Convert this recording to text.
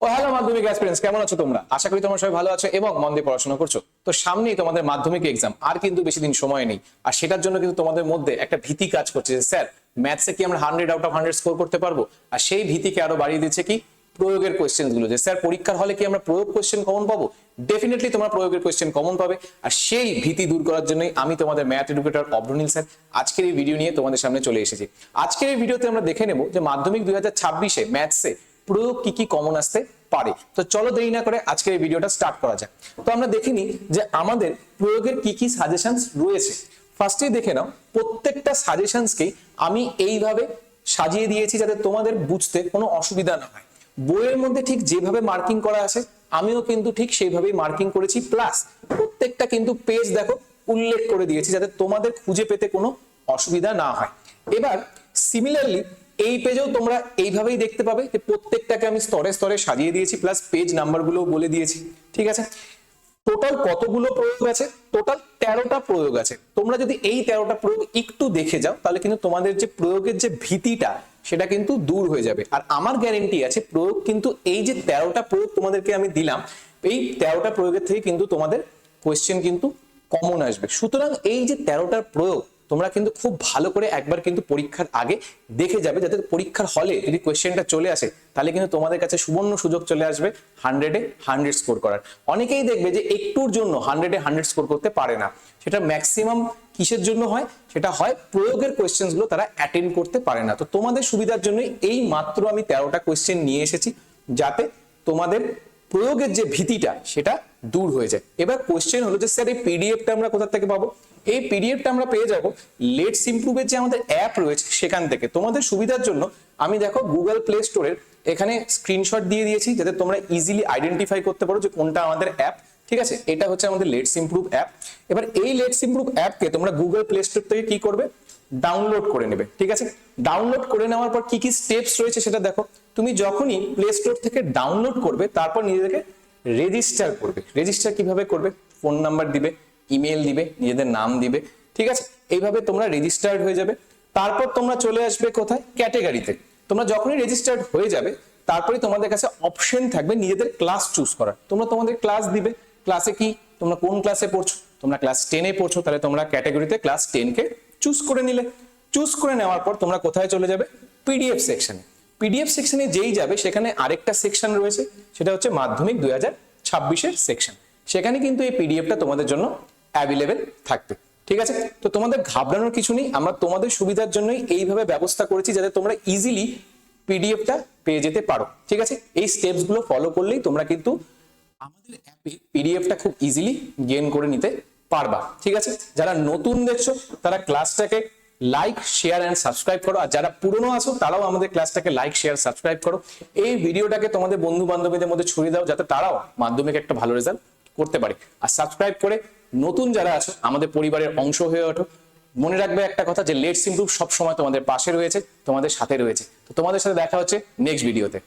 ও hello মাধ্যমিক aspirants, কেমন আছো তোমরা? আশা করি তোমরা সবাই ভালো আছো এবং মন দিয়ে পড়াশোনা করছো। তো সামনেই তোমাদের মাধ্যমিক এক্সাম, আর কিন্তু বেশি দিন সময় নেই। আর সেটার জন্য কিন্তু তোমাদের মধ্যে একটা ভীতি কাজ করছে যে স্যার ম্যাথসে কি আমরা 100 আউট অফ 100 স্কোর করতে পারবো? আর সেই ভীতিকে আরো বাড়িয়ে দিচ্ছে কি প্রয়োগের কোয়েশ্চেন গুলো, যে স্যার পরীক্ষার হলে কি আমরা প্রয়োগ কোয়েশ্চেন কমন পাবো? ডেফিনেটলি তোমরা প্রয়োগের কোয়েশ্চেন কমন পাবে। আর সেই ভীতি দূর করার জন্যই আমি তোমাদের ম্যাথ এডুকেটর অভ্রনীল স্যার আজকের এই ভিডিও নিয়ে তোমাদের সামনে চলে এসেছি। আজকের এই ভিডিওতে আমরা দেখে নেব যে মাধ্যমিক 2026-এ ম্যাথসে প্রয়োগ কি কি কমন আসতে পারে। তো চলো দেরি না করে আজকের এই ভিডিওটা স্টার্ট করা যাক। তো আমরা দেখে নিই যে আমাদের প্রয়োগের কি কি সাজেশনস রয়েছে। ফার্স্টেই দেখে নাও, প্রত্যেকটা সাজেশনসকেই আমি এইভাবে সাজিয়ে দিয়েছি যাতে তোমাদের বুঝতে কোনো অসুবিধা না হয়। বইয়ের মধ্যে ঠিক যেভাবে মার্কিং করা আছে আমিও কিন্তু ঠিক সেইভাবেই মার্কিং করেছি, প্লাস প্রত্যেকটা কিন্তু পেজ দেখো উল্লেখ করে দিয়েছি যাতে তোমাদের খুঁজে পেতে কোনো অসুবিধা না হয়। এবার সিমিলারলি এই পেজেও তোমরা এইভাবেই দেখতে পাবে যে প্রত্যেকটাকে আমি স্তরে স্তরে সাজিয়ে দিয়েছি, প্লাস পেজ নাম্বারগুলোও বলে দিয়েছি। ঠিক আছে, টোটাল কতগুলো প্রয়োগ আছে? টোটাল 13টা প্রয়োগ আছে। তোমরা যদি এই 13টা প্রয়োগ একটু দেখে যাও তাহলে কিন্তু তোমাদের যে প্রয়োগের যে ভীতিটা সেটা কিন্তু দূর হয়ে যাবে। আর আমার গ্যারেন্টি আছে প্রয়োগ কিন্তু এই যে 13টা প্রয়োগ তোমাদেরকে আমি দিলাম, এই 13টা প্রয়োগের থেকে কিন্তু তোমাদের কোয়েশ্চেন কিন্তু কমন আসবে। সুতরাং এই যে 13টার প্রয়োগ তোমরা কিন্তু খুব ভালো করে একবার কিন্তু পরীক্ষার আগে দেখে যাবে, যাতে পরীক্ষার হলে যদি কোয়েশ্চেনটা চলে আসে তাহলে কিন্তু তোমাদের কাছে সুবর্ণ সুযোগ চলে আসবে 100-এ 100 স্কোর করার। অনেকেই দেখবে যে একটুর জন্য 100-এ 100 স্কোর করতে পারে না। সেটা ম্যাক্সিমাম কিসের জন্য হয়? সেটা হয় প্রয়োগের কোয়েশ্চেন গুলো তারা অ্যাটেন্ড করতে পারে না। তো তোমাদের সুবিধার জন্য এই মাত্র আমি 13টা কোয়েশ্চেন নিয়ে এসেছি যাতে তোমাদের প্রয়োগের যে ভীতিটা সেটা দূর হয়ে যায়। এবার কোয়েশ্চেন হলো যে স্যার এই পিডিএফটা আমরা কোথা থেকে পাবো? এই পিডিএফটা আমরা পেয়ে যাব লেটস ইমপ্রুভের যে আমাদের অ্যাপ রয়েছে সেখান থেকে। তোমাদের সুবিধার জন্য আমি দেখো গুগল প্লে স্টোরের এখানে স্ক্রিনশট দিয়ে দিয়েছি যাতে তোমরা ইজিলি আইডেন্টিফাই করতে পারো যে কোনটা আমাদের অ্যাপ। ঠিক আছে, এটা হচ্ছে আমাদের লেটস ইমপ্রুভ অ্যাপ। এবার এই লেটস ইমপ্রুভ অ্যাপকে তোমরা গুগল প্লে স্টোর থেকে কি করবে? ডাউনলোড করে নেবে। ঠিক আছে, ডাউনলোড করে নেওয়ার পর কি কি স্টেপস রয়েছে সেটা দেখো। তুমি যখনই প্লে স্টোর থেকে ডাউনলোড করবে তারপর নিজেদেরকে রেজিস্টার করবে। রেজিস্টার কিভাবে করবে? ফোন নাম্বার দিবে, ইমেল দিবে, নিজেদের নাম দিবে। ঠিক আছে, এইভাবে তোমরা রেজিস্টার্ড হয়ে যাবে। তারপর তোমরা চলে আসবে কোথায়? ক্যাটেগরিতে। তোমরা যখনই রেজিস্টার্ড হয়ে যাবে তারপরে তোমাদের কাছে অপশন থাকবে নিজেদের ক্লাস চুজ করার। তোমরা তোমাদের ক্লাস দিবে। ক্লাসে কি তোমরা কোন ক্লাসে পড়ছো? তোমরা ক্লাস 10-এ পড়ছো, তাহলে তোমরা ক্যাটেগরিতে ক্লাস 10-কে চুজ করে নিলে। চুজ করে নেওয়ার পর তোমরা কোথায় চলে যাবে? পিডিএফ সেকশনে। পিডিএফ সেকশনে যেই যাবে সেখানে আরেকটা সেকশন রয়েছে, সেটা হচ্ছে মাধ্যমিক 2026-এর সেকশন। সেখানে কিন্তু এই পিডিএফটা তোমাদের জন্য অ্যাভেলেবেল থাকবে। ঠিক আছে, তো তোমাদের ঘাবড়ানোর কিছু নেই। আমরা তোমাদের সুবিধার জন্যই এইভাবে ব্যবস্থা করেছি যাতে তোমরা ইজিলি পিডিএফটা পেয়ে যেতে পারো। ঠিক আছে, এই স্টেপস গুলো ফলো করলেই তোমরা কিন্তু আমাদের অ্যাপে পিডিএফটা খুব ইজিলি গেইন করে নিতে পারবা। ঠিক আছে, যারা নতুন দেখছো তারা ক্লাসটাকে লাইক, শেয়ার এন্ড সাবস্ক্রাইব করো। আর যারা পুরনো আছো তারাও আমাদের ক্লাসটাকে লাইক, শেয়ার, সাবস্ক্রাইব করো। এই ভিডিওটাকে তোমাদের বন্ধু বান্ধবীদের মধ্যে ছড়িয়ে দাও যাতে তারাও মাধ্যমিকে একটা ভালো রেজাল্ট করতে পারে। আর সাবস্ক্রাইব করে নতুন যারা আছো আমাদের পরিবারের অংশ হয়ে ওঠো। মনে রাখবে একটা কথা, যে লেটস ইমপ্রুভ সব সময় তোমাদের পাশে রয়েছে, তোমাদের সাথে রয়েছে। তো তোমাদের সাথে দেখা হচ্ছে নেক্সট ভিডিওতে।